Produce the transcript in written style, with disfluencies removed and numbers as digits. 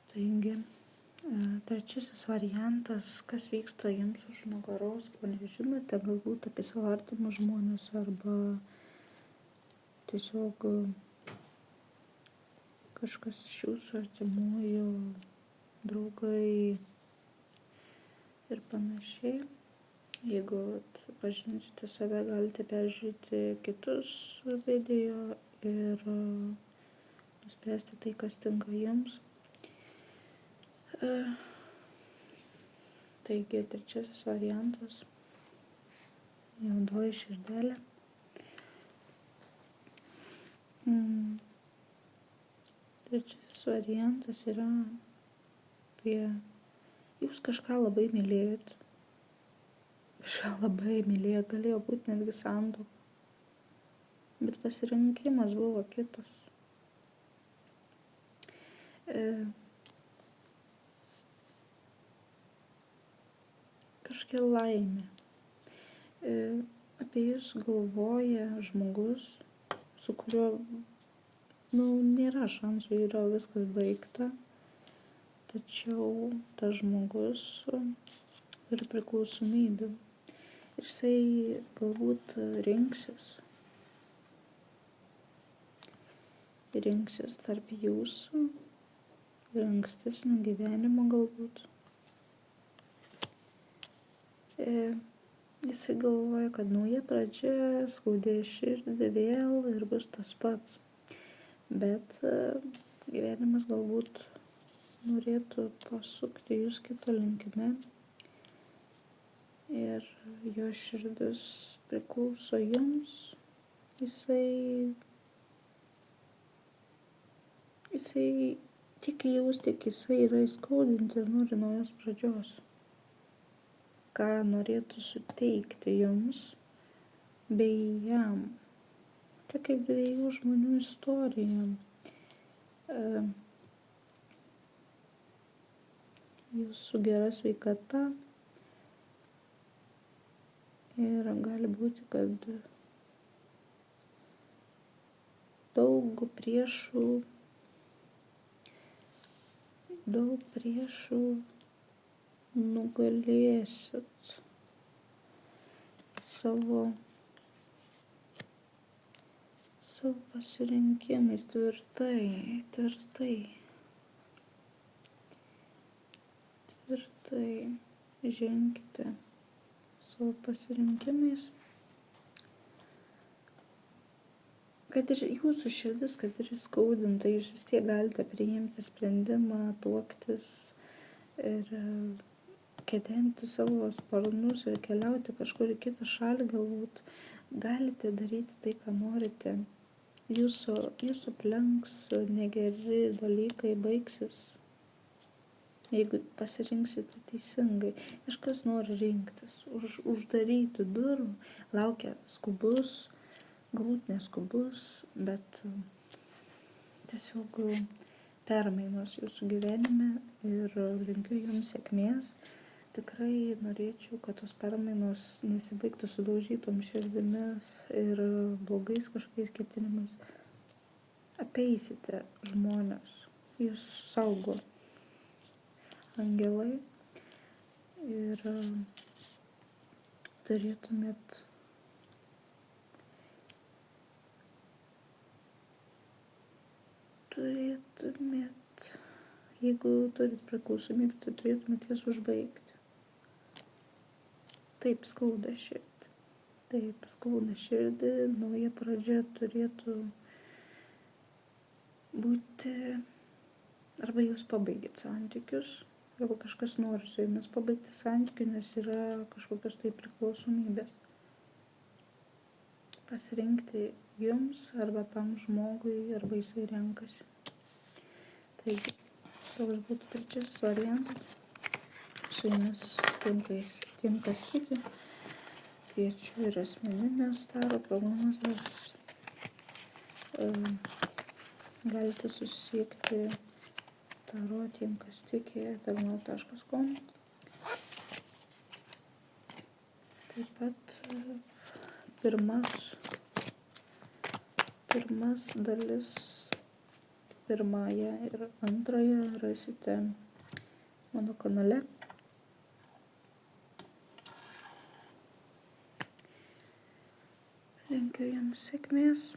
Taigi, trečiasis variantas, kas vyksta jums už nugaros, ko nežinote, galbūt apie savo artimus žmonės arba tiesiog kažkas iš jūsų artimųjų, draugai ir panašiai. Jeigu pažinsite save, galite peržiūrėti kitus video ir nuspręsti tai, kas tinka jums. Taigi, trečiasis variantas - juodoji širdelė. Trečiasis variantas yra apie jūs kažką labai mylėjot. Galėjo būti netgi santuoka. Bet pasirinkimas buvo kitas. Kažkokia laimė. Apie jūs galvoja žmogus, su kuriuo nėra šansų, yra viskas baigta. Tačiau tas žmogus turi priklausomybių. Ir jisai galbūt rinksis tarp jūsų ir ankstesnio gyvenimo galbūt. Jisai galvoja, kad nauja pradžia, skaudės širdį vėl ir bus tas pats. Bet gyvenimas galbūt norėtų pasukti jūs kitą linkme. Ir jo širdis priklauso jums. Jisai tiki jūs, tik jisai yra įskaudinti ir nori naujos pradžios. Ką norėtų suteikti jums bei jam. Čia kaip dviejų žmonių istorija. Jūsų gera sveikata. Ir gali būti, kad daug priešų nugalėsit savo pasirinkimais tvirtai ženkite savo pasirinkimais, kad ir jūsų širdis, kad ir įskaudinta, jūs vis tiek galite priimti sprendimą, tuoktis ir kedenti savo sparnus ir keliauti kažkur į kitą šalį, galbūt galite daryti tai, ką norite. Jūsų aplenks negeri dalykai, baigsis. Jeigu pasirinksite teisingai, kažkas nori rinktis, uždaryti durų, laukia skubus, galbūt neskubus, bet tiesiog permainos jūsų gyvenime ir linkiu jums sėkmės. Tikrai norėčiau, kad tos permainos nesibaigtų sudaužytom širdimis ir blogais kažkokiais ketinimais. Apeisite žmonės, jūs saugo angelai ir turėtumėt jeigu turit priklausomybę, tai turėtumėt jas užbaigti. Taip skauda širdį, nauja pradžia turėtų būti, arba jūs pabaigit santykius, arba kažkas nori su jumis pabaigti santykių, nes yra kažkokios tai priklausomybės. Pasirinkti jums arba tam žmogui, arba jisai renkasi. Taigi, toks būtų trečiasis variantas. Su jumis tiem, kas tiki, kviečiu ir asmeninės taro prognozes. Galite susisiekti tarot tiem, kas tiki, tarot.com. Taip pat pirmas dalis, pirmąją ir antrąją rasite mano kanale. Linkiu jums sėkmės.